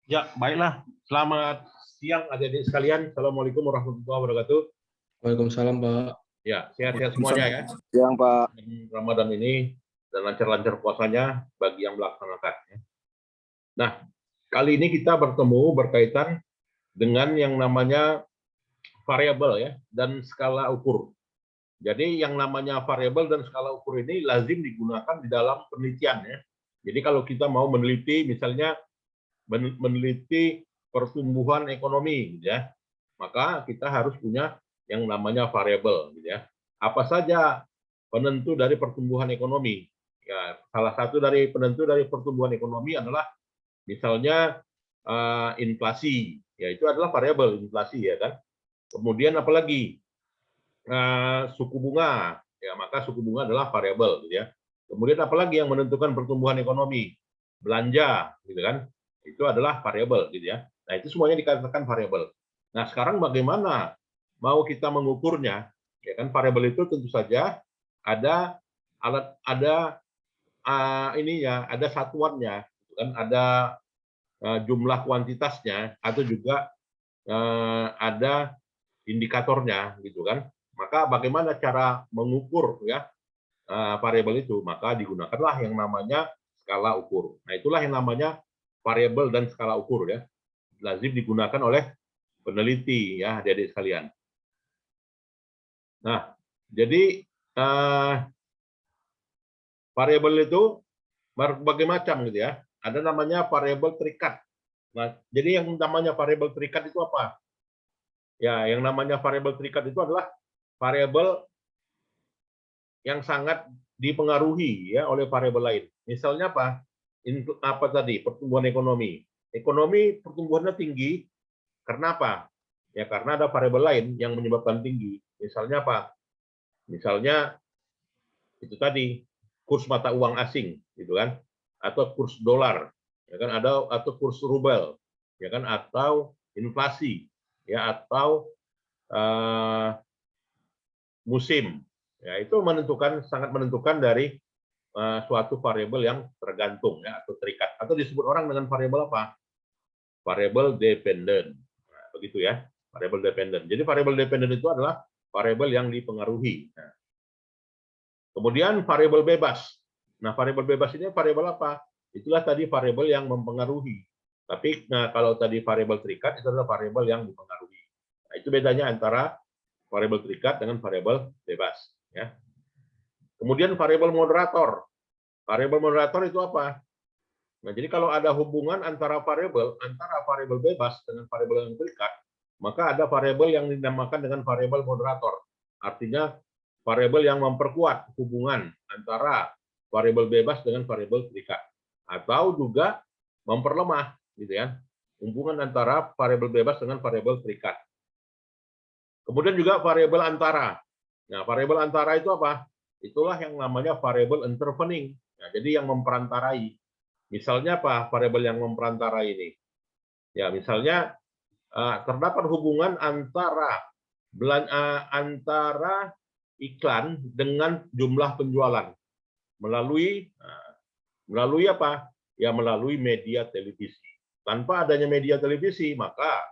Ya, baiklah. Selamat siang adik-adik sekalian. Assalamualaikum warahmatullahi wabarakatuh. Waalaikumsalam, Pak. Ya, sehat-sehat semuanya ya. Siang, Pak. Ramadan ini dan lancar-lancar puasanya bagi yang melaksanakan. Nah, kali ini kita bertemu berkaitan dengan yang namanya variabel ya dan skala ukur. Jadi yang namanya variabel dan skala ukur ini lazim digunakan di dalam penelitian ya. Jadi kalau kita mau meneliti misalnya meneliti pertumbuhan ekonomi gitu ya, maka kita harus punya yang namanya variabel gitu ya. Apa saja penentu dari pertumbuhan ekonomi? Ya, salah satu dari penentu dari pertumbuhan ekonomi adalah misalnya inflasi. Ya, itu adalah variabel inflasi ya kan. Kemudian apalagi suku bunga. Ya, maka suku bunga adalah variabel gitu ya. Kemudian apalagi yang menentukan pertumbuhan ekonomi? Belanja gitu kan. Itu adalah variabel gitu ya. Nah, itu semuanya dikatakan variabel. Nah, sekarang bagaimana mau kita mengukurnya? Ya kan, variabel itu tentu saja ada alat, ada ininya, ada satuannya, gitu kan, ada jumlah kuantitasnya atau juga ada indikatornya, gitu kan. Maka bagaimana cara mengukur ya variabel itu? Maka digunakanlah yang namanya skala ukur. Nah, itulah yang namanya variabel dan skala ukur ya. Lazim digunakan oleh peneliti ya, adik-adik sekalian. Nah, jadi variabel itu berbagai macam gitu ya. Ada namanya variabel terikat. Nah, jadi yang namanya variabel terikat itu apa? Ya, yang namanya variabel terikat itu adalah variabel yang sangat dipengaruhi ya oleh variabel lain. Misalnya apa? Apa tadi? Pertumbuhan ekonomi. Ekonomi pertumbuhannya tinggi karena apa? Ya karena ada variabel lain yang menyebabkan tinggi. Misalnya apa? Misalnya itu tadi kurs mata uang asing, gitu kan? Atau kurs dolar, ya kan? Ada atau kurs rubel, ya kan? Atau inflasi, ya atau musim. Ya itu menentukan sangat menentukan dari suatu variabel yang tergantung ya atau terikat atau disebut orang dengan variabel apa? Variabel dependen. Nah, begitu ya, variabel dependen. Jadi variabel dependen itu adalah variabel yang dipengaruhi. Nah, kemudian variabel bebas. Nah, variabel bebas ini variabel apa? Itulah tadi variabel yang mempengaruhi. Tapi nah, kalau tadi variabel terikat itu adalah variabel yang dipengaruhi. Nah, itu bedanya antara variabel terikat dengan variabel bebas. Ya. Kemudian variabel moderator. Variabel moderator itu apa? Nah, jadi kalau ada hubungan antara variabel bebas dengan variabel yang terikat, maka ada variabel yang dinamakan dengan variabel moderator. Artinya variabel yang memperkuat hubungan antara variabel bebas dengan variabel terikat, atau juga memperlemah, gitu ya, hubungan antara variabel bebas dengan variabel terikat. Kemudian juga variabel antara. Nah, variabel antara itu apa? Itulah yang namanya variabel intervening. Nah, jadi yang memperantarai. Misalnya apa variabel yang memperantarai ini? Ya, misalnya terdapat hubungan antara iklan dengan jumlah penjualan melalui apa? Ya melalui media televisi. Tanpa adanya media televisi, maka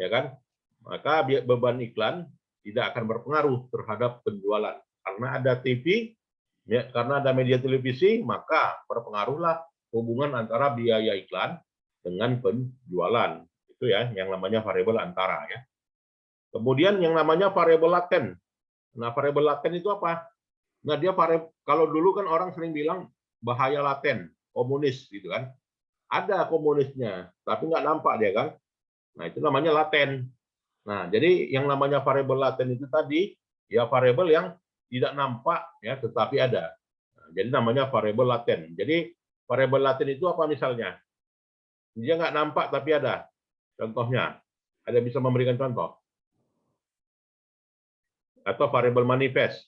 ya kan, maka beban iklan tidak akan berpengaruh terhadap penjualan. Karena ada TV, ya, karena ada media televisi, maka berpengaruhlah hubungan antara biaya iklan dengan penjualan. Itu ya yang namanya variabel antara ya. Kemudian yang namanya variabel laten. Nah, variabel laten itu apa? Nah, dia kalau dulu kan orang sering bilang bahaya laten, komunis gitu kan. Ada komunisnya, tapi nggak nampak dia kan. Nah, itu namanya laten. Nah, jadi yang namanya variabel laten itu tadi ya variabel yang tidak nampak ya, tetapi ada. Nah, jadi namanya variabel laten. Jadi variabel laten itu apa misalnya? Dia nggak nampak tapi ada. Contohnya, ada bisa memberikan contoh? Atau variabel manifest.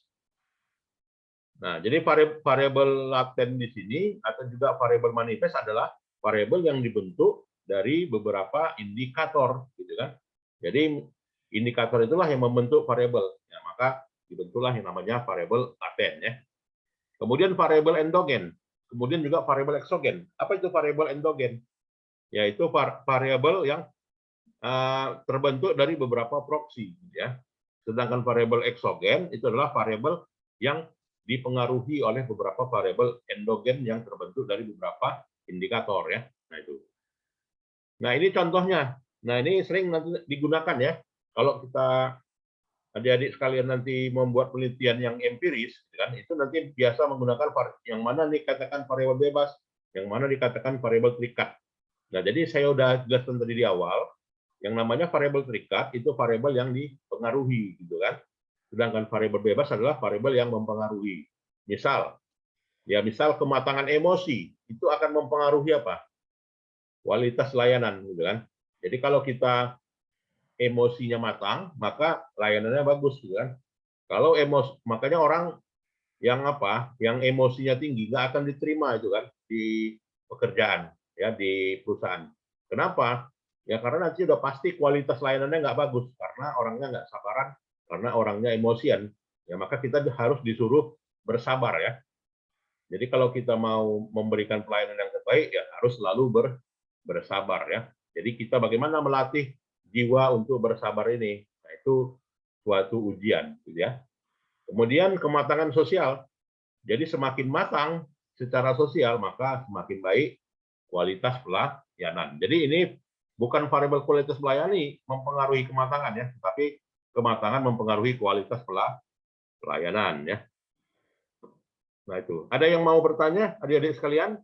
Nah, jadi variabel laten di sini atau juga variabel manifest adalah variabel yang dibentuk dari beberapa indikator, gitu kan? Jadi indikator itulah yang membentuk variabel. Ya, maka dibentuklah yang namanya variabel laten ya. Kemudian variabel endogen, kemudian juga variabel eksogen. Apa itu variabel endogen? yaitu variabel yang terbentuk dari beberapa proksi, ya. Sedangkan variabel eksogen itu adalah variabel yang dipengaruhi oleh beberapa variabel endogen yang terbentuk dari beberapa indikator, ya. Nah itu. Nah ini contohnya. Nah ini sering nanti digunakan ya. Kalau kita adik-adik sekalian nanti membuat penelitian yang empiris, kan itu nanti biasa menggunakan yang mana dikatakan variabel bebas, yang mana dikatakan variabel terikat. Nah jadi saya udah jelaskan tadi di awal. Yang namanya variabel terikat itu variabel yang dipengaruhi, gitu kan. Sedangkan variabel bebas adalah variabel yang mempengaruhi. Misal, misal kematangan emosi itu akan mempengaruhi apa? Kualitas layanan, gitu kan. Jadi kalau kita emosinya matang, maka layanannya bagus, gitu kan. Kalau makanya orang yang yang emosinya tinggi nggak akan diterima itu kan di pekerjaan, ya di perusahaan. Kenapa? Ya karena nanti udah pasti kualitas layanannya nggak bagus karena orangnya nggak sabaran, karena orangnya emosian. Ya maka kita harus disuruh bersabar ya. Jadi kalau kita mau memberikan pelayanan yang terbaik ya harus selalu bersabar ya. Jadi kita bagaimana melatih jiwa untuk bersabar ini? Nah, itu suatu ujian, gitu ya. Kemudian kematangan sosial. Jadi semakin matang secara sosial maka semakin baik kualitas pelayanan. Jadi ini bukan variabel kualitas melayani mempengaruhi kematangan ya, tapi kematangan mempengaruhi kualitas pelayanan ya. Nah itu. Ada yang mau bertanya, adik-adik sekalian?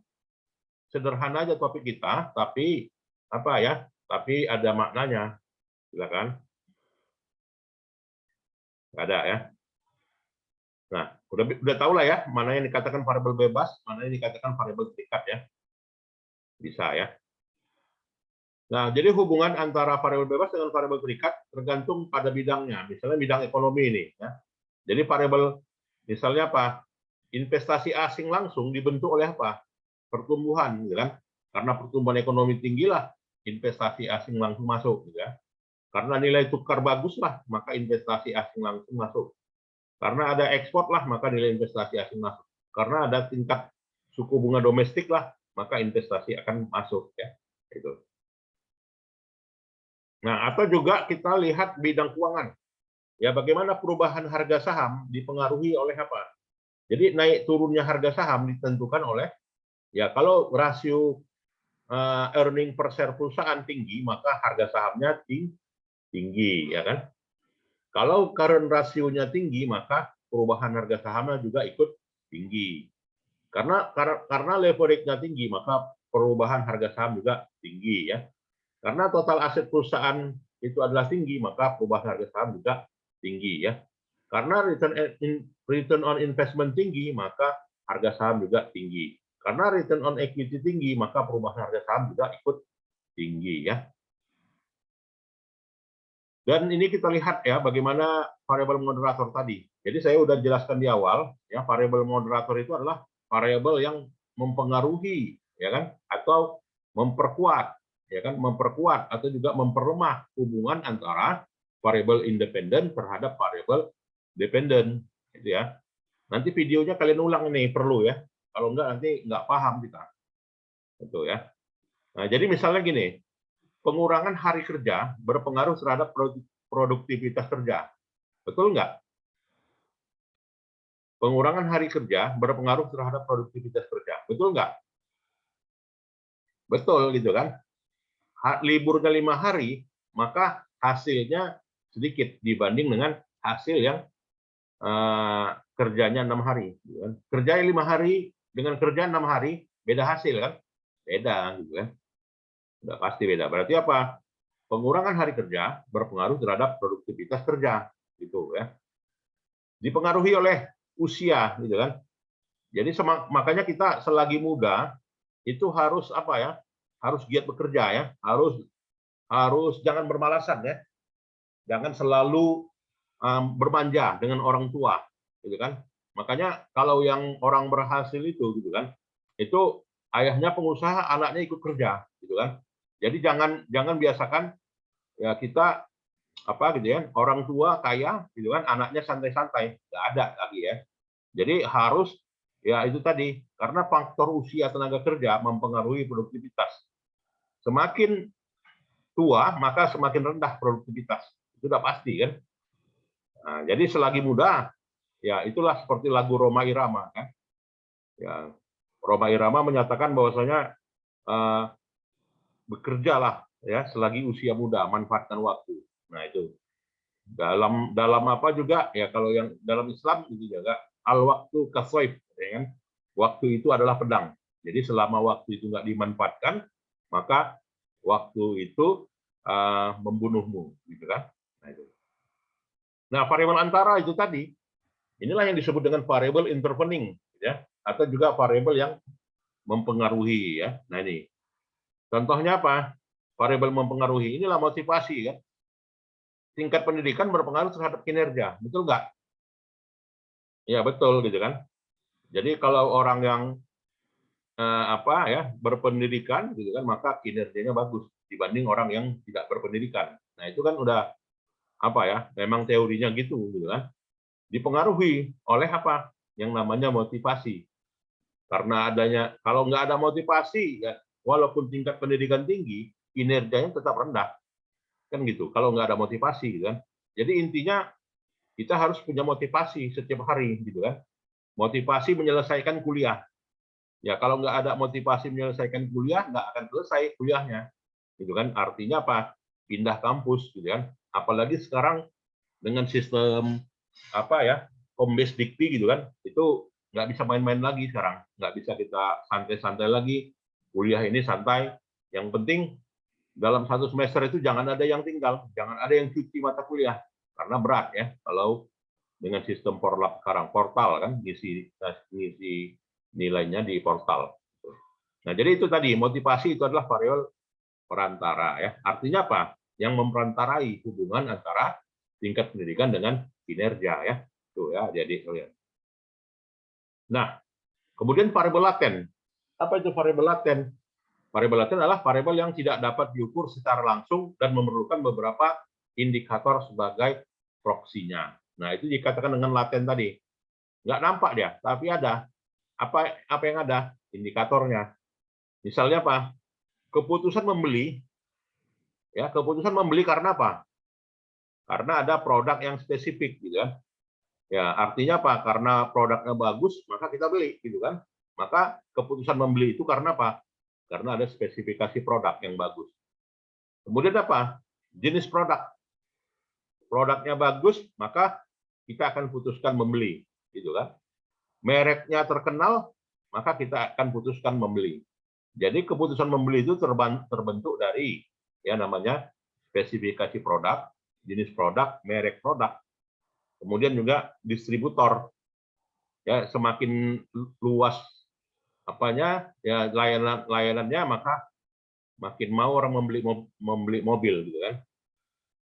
Sederhana aja topik kita, tapi apa ya? Tapi ada maknanya. Silakan. Nggak ada ya. Nah, udah tahu lah ya, mana yang dikatakan variabel bebas, mana yang dikatakan variabel terikat ya. Bisa ya. Nah, jadi hubungan antara variabel bebas dengan variabel terikat tergantung pada bidangnya. Misalnya bidang ekonomi ini. Ya. Jadi variabel, misalnya apa? Investasi asing langsung dibentuk oleh apa? Pertumbuhan, gitu kan? Karena pertumbuhan ekonomi tinggilah, investasi asing langsung masuk, gitu kan? Karena nilai tukar bagus lah, maka investasi asing langsung masuk. Karena ada ekspor lah, maka nilai investasi asing masuk. Karena ada tingkat suku bunga domestik lah, maka investasi akan masuk, ya. Itu. Nah, atau juga kita lihat bidang keuangan. Ya, bagaimana perubahan harga saham dipengaruhi oleh apa? Jadi naik turunnya harga saham ditentukan oleh, ya kalau rasio earning per share perusahaan tinggi, maka harga sahamnya tinggi, ya kan? Kalau current rasionya tinggi, maka perubahan harga sahamnya juga ikut tinggi. Karena leverage-nya tinggi, maka perubahan harga saham juga tinggi, ya. Karena total aset perusahaan itu adalah tinggi, maka perubahan harga saham juga tinggi ya. Karena return on investment tinggi, maka harga saham juga tinggi. Karena return on equity tinggi, maka perubahan harga saham juga ikut tinggi ya. Dan ini kita lihat ya bagaimana variabel moderator tadi. Jadi saya sudah jelaskan di awal ya, variabel moderator itu adalah variabel yang mempengaruhi ya kan atau memperkuat ya kan, memperkuat atau juga memperlemah hubungan antara variabel independen terhadap variabel dependen, gitu ya. Nanti videonya kalian ulang ini perlu ya. Kalau enggak nanti enggak paham kita. Gitu ya. Nah, jadi misalnya gini, pengurangan hari kerja berpengaruh terhadap produktivitas kerja. Betul enggak? Pengurangan hari kerja berpengaruh terhadap produktivitas kerja. Betul enggak? Betul gitu kan? Liburnya 5 hari, maka hasilnya sedikit dibanding dengan hasil yang kerjanya 6 hari. Gitu kan. Kerja 5 hari dengan kerja 6 hari, beda hasil kan? Beda, gitu kan? Udah pasti beda. Berarti apa? Pengurangan hari kerja berpengaruh terhadap produktivitas kerja, gitu ya. Dipengaruhi oleh usia, gitu kan? Jadi makanya kita selagi muda itu harus apa ya? Harus giat bekerja ya, harus jangan bermalasan ya, jangan selalu bermanja dengan orang tua, gitu kan. Makanya kalau yang orang berhasil itu, gitu kan, itu ayahnya pengusaha, anaknya ikut kerja, gitu kan. Jadi jangan biasakan ya kita apa gitu ya, orang tua kaya, gitu kan, anaknya santai-santai, nggak ada lagi ya. Jadi harus ya itu tadi, karena faktor usia tenaga kerja mempengaruhi produktivitas. semakin tua maka semakin rendah produktivitas. Itu sudah pasti kan. Nah, jadi selagi muda, ya itulah seperti lagu Rhoma Irama kan. Ya, Rhoma Irama menyatakan bahwasanya bekerjalah ya selagi usia muda, manfaatkan waktu. Nah itu dalam apa juga ya, kalau yang dalam Islam itu juga al waktu kasaif, ya kan? Waktu itu adalah pedang. Jadi selama waktu itu nggak dimanfaatkan, maka waktu itu membunuhmu, gitu kan? Nah, variabel antara itu tadi, inilah yang disebut dengan variabel intervening, ya, atau juga variabel yang mempengaruhi, ya. Nah ini, contohnya apa? Variabel mempengaruhi. Inilah motivasi, kan? Tingkat pendidikan berpengaruh terhadap kinerja, betul nggak? Ya betul, gitu kan? Jadi kalau orang yang berpendidikan, gitu kan, maka kinerjanya bagus dibanding orang yang tidak berpendidikan. Nah itu kan udah memang teorinya gitu kan. Dipengaruhi oleh apa? Yang namanya motivasi. Karena kalau nggak ada motivasi, ya walaupun tingkat pendidikan tinggi, kinerjanya tetap rendah. Kan gitu, kalau nggak ada motivasi, gitu kan. Jadi intinya kita harus punya motivasi setiap hari, gitu kan. Motivasi menyelesaikan kuliah. Ya kalau nggak ada motivasi menyelesaikan kuliah, nggak akan selesai kuliahnya, gitu kan. Artinya apa? Pindah kampus, gitu kan. Apalagi sekarang dengan sistem home based dikti, gitu kan, itu nggak bisa main-main lagi sekarang, nggak bisa kita santai-santai lagi. Kuliah ini santai, yang penting dalam satu semester itu jangan ada yang tinggal, jangan ada yang cuti mata kuliah, karena berat ya kalau dengan sistem portal kan, ngisi nilainya di portal. Nah jadi itu tadi, motivasi itu adalah variabel perantara ya. Artinya apa? Yang memperantarai hubungan antara tingkat pendidikan dengan kinerja ya. Tuh ya, jadi lihat. Nah, kemudian variabel laten. Apa itu variabel laten? Variabel laten adalah variabel yang tidak dapat diukur secara langsung dan memerlukan beberapa indikator sebagai proksinya. Nah, itu dikatakan dengan laten tadi. Nggak nampak dia, tapi ada. Apa yang ada? Indikatornya. Misalnya apa? Keputusan membeli. Ya, keputusan membeli karena apa? Karena ada produk yang spesifik, gitu kan. Ya, artinya apa? Karena produknya bagus, maka kita beli, gitu kan. Maka keputusan membeli itu karena apa? Karena ada spesifikasi produk yang bagus. Kemudian apa? Jenis produk. Produknya bagus, maka kita akan putuskan membeli, gitu kan. Mereknya terkenal, maka kita akan putuskan membeli. Jadi keputusan membeli itu terbentuk dari ya namanya spesifikasi produk, jenis produk, merek produk. Kemudian juga distributor. Ya, semakin luas ya layanannya, maka makin mau orang membeli mobil, gitu kan.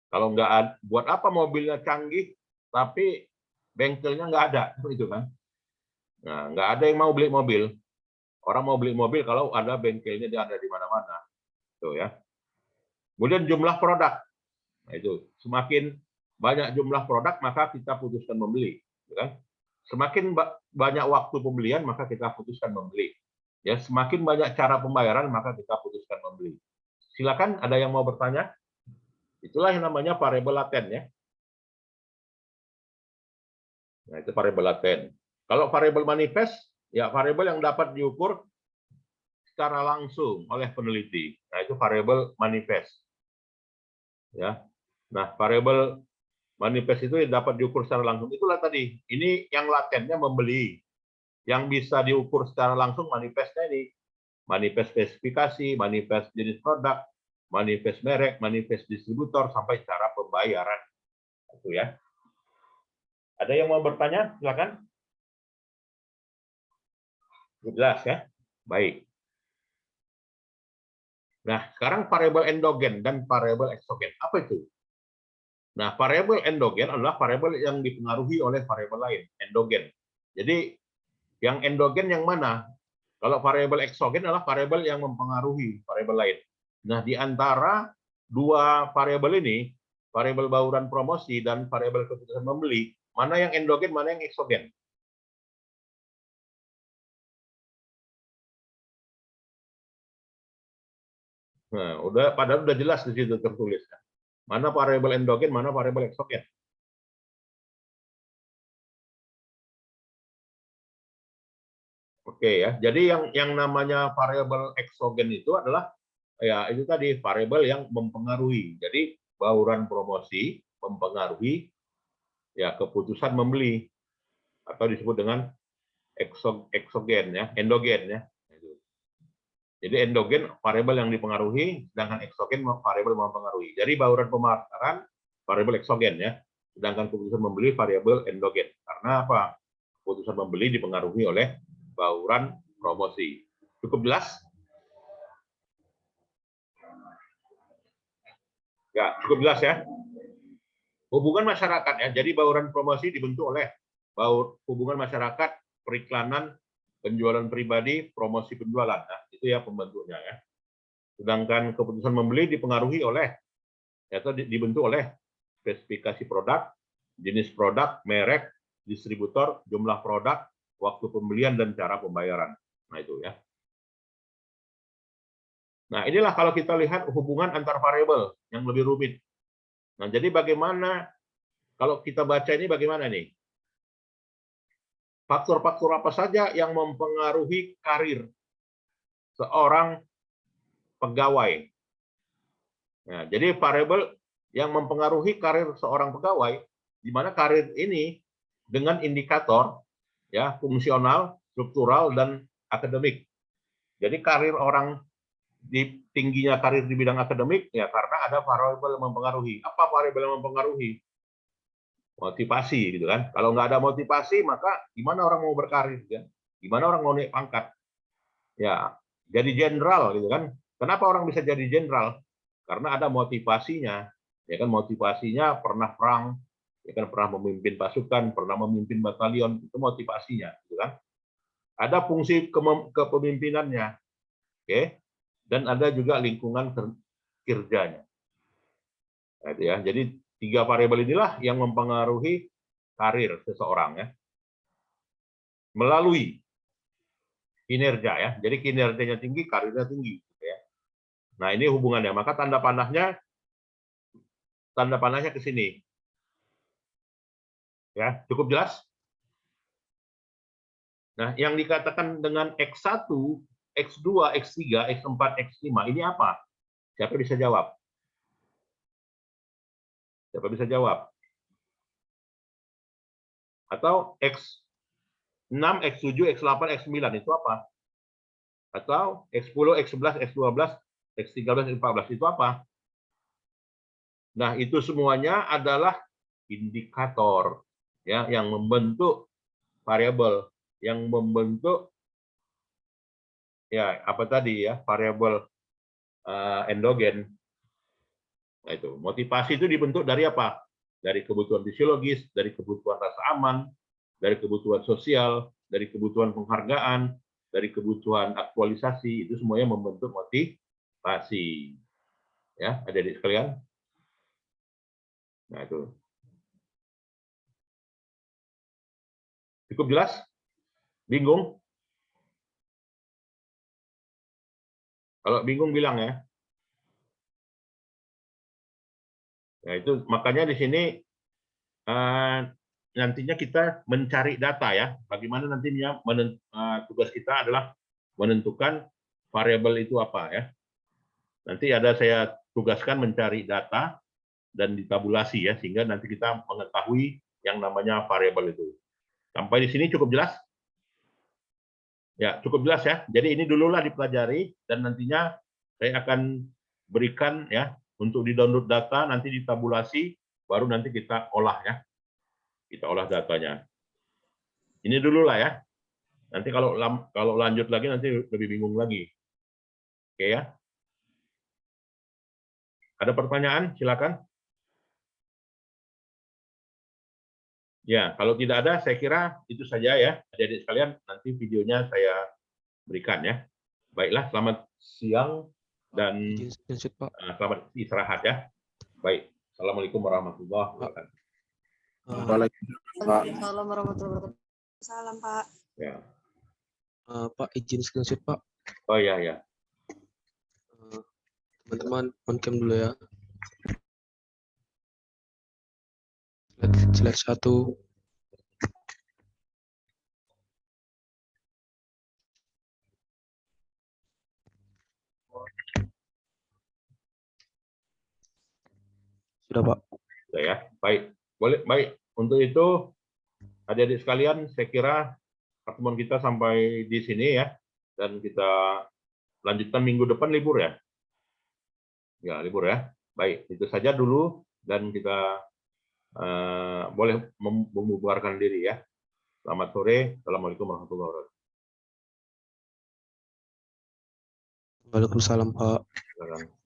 Kalau nggak, buat apa mobilnya canggih tapi bengkelnya nggak ada, gitu kan. Nah, nggak ada yang mau beli mobil. Orang mau beli mobil kalau ada bengkelnya, dia ada di mana-mana, tuh ya. Kemudian jumlah produk. Nah, itu semakin banyak jumlah produk maka kita putuskan membeli, gitu kan. Semakin banyak waktu pembelian maka kita putuskan membeli. Ya, semakin banyak cara pembayaran maka kita putuskan membeli. Silakan, ada yang mau bertanya? Itulah yang namanya variabel laten ya. Nah, itu variabel laten. Kalau variabel manifest, ya variabel yang dapat diukur secara langsung oleh peneliti. Nah, itu variabel manifest. Ya. Nah, variabel manifest itu yang dapat diukur secara langsung. Itulah tadi. Ini yang latennya membeli. Yang bisa diukur secara langsung manifestnya ini. Manifest spesifikasi, manifest jenis produk, manifest merek, manifest distributor, sampai cara pembayaran. Itu ya. Ada yang mau bertanya? Silakan. Jelas ya? Baik. Nah, sekarang variabel endogen dan variabel eksogen. Apa itu? Nah, variabel endogen adalah variabel yang dipengaruhi oleh variabel lain, endogen. Jadi, yang endogen yang mana? Kalau variabel eksogen adalah variabel yang mempengaruhi variabel lain. Nah, di antara dua variabel ini, variabel bauran promosi dan variabel keputusan membeli, mana yang endogen, mana yang eksogen? Nah, padahal udah jelas di situ tertulis. Mana variabel endogen, mana variabel eksogen. Oke ya. Jadi yang namanya variabel eksogen itu adalah ya itu tadi variabel yang mempengaruhi. Jadi bauran promosi mempengaruhi ya keputusan membeli atau disebut dengan eksogen ya, endogen ya. Jadi endogen variabel yang dipengaruhi, sedangkan eksogen variabel mempengaruhi. Jadi bauran pemasaran variabel eksogen ya, sedangkan keputusan membeli variabel endogen. Karena apa? Keputusan membeli dipengaruhi oleh bauran promosi. Cukup jelas? Ya, cukup jelas ya. Hubungan masyarakat ya. Jadi bauran promosi dibentuk oleh hubungan masyarakat, periklanan, penjualan pribadi, promosi penjualan. Nah, itu ya pembentuknya ya. Sedangkan keputusan membeli dipengaruhi oleh atau dibentuk oleh spesifikasi produk, jenis produk, merek, distributor, jumlah produk, waktu pembelian dan cara pembayaran. Nah, itu ya. Nah, inilah kalau kita lihat hubungan antar variabel yang lebih rumit. Nah, jadi bagaimana kalau kita baca ini bagaimana nih? Faktor-faktor apa saja yang mempengaruhi karir seorang pegawai? Nah, jadi variabel yang mempengaruhi karir seorang pegawai, di mana karir ini dengan indikator ya fungsional, struktural, dan akademik. Jadi karir orang di tingginya karir di bidang akademik ya karena ada variabel yang mempengaruhi. Apa variabel yang mempengaruhi? Motivasi gitu kan. Kalau nggak ada motivasi maka gimana orang mau berkarir ya? Gimana orang mau naik pangkat? Ya, jadi jenderal gitu kan. Kenapa orang bisa jadi jenderal? Karena ada motivasinya. Ya kan motivasinya pernah perang, ya kan pernah memimpin pasukan, pernah memimpin batalion, itu motivasinya gitu kan. Ada fungsi kepemimpinannya. Oke. Dan ada juga lingkungan kerjanya. Nah, itu ya. Jadi 3 variabel inilah yang mempengaruhi karir seseorang ya. Melalui kinerja ya. Jadi kinerjanya tinggi, karirnya tinggi gitu ya. Nah, ini hubungannya. Maka tanda panahnya ke sini. Ya, cukup jelas? Nah, yang dikatakan dengan X1, X2, X3, X4, X5 ini apa? Siapa bisa jawab? Siapa bisa jawab? Atau X6, X7, X8, X9 itu apa? Atau X10, X11, X12, X13, X14 itu apa? Nah, itu semuanya adalah indikator ya yang membentuk variabel, yang membentuk ya apa tadi ya variabel endogen. Nah, itu motivasi itu dibentuk dari apa? Dari kebutuhan fisiologis, dari kebutuhan rasa aman, dari kebutuhan sosial, dari kebutuhan penghargaan, dari kebutuhan aktualisasi, itu semuanya membentuk motivasi. Ya, adik-adik sekalian. Nah, itu. Cukup jelas? Bingung? Kalau bingung bilang ya. Nah, itu makanya di sini nantinya kita mencari data ya. Bagaimana nantinya tugas kita adalah menentukan variabel itu apa ya. Nanti ada saya tugaskan mencari data dan ditabulasi ya sehingga nanti kita mengetahui yang namanya variabel itu. Sampai di sini cukup jelas? Ya, cukup jelas ya. Jadi ini dululah dipelajari dan nantinya saya akan berikan ya untuk di-download data, nanti ditabulasi, baru nanti kita olah ya. Kita olah datanya. Ini dululah ya. Nanti kalau lanjut lagi nanti lebih bingung lagi. Oke ya. Ada pertanyaan? Silakan. Ya, kalau tidak ada, saya kira itu saja ya. Adik-adik sekalian, nanti videonya saya berikan ya. Baiklah, selamat siang dan selamat istirahat ya. Baik. Assalamualaikum warahmatullahi wabarakatuh. Waalaikumsalam warahmatullahi wabarakatuh. Salam, Pak. Ya. Pak, izin screenshot, Pak. Oh ya, ya. Teman-teman, on cam dulu ya. Slide 1. Sudah, Pak. Sudah ya, baik. Boleh, baik. Untuk itu, adik-adik sekalian, saya kira pertemuan kita sampai di sini ya, dan kita lanjutkan minggu depan libur ya. Ya, libur ya. Baik, itu saja dulu, dan kita boleh membubarkan diri ya. Selamat sore. Assalamualaikum warahmatullahi wabarakatuh. Waalaikumsalam, Pak. Silakan.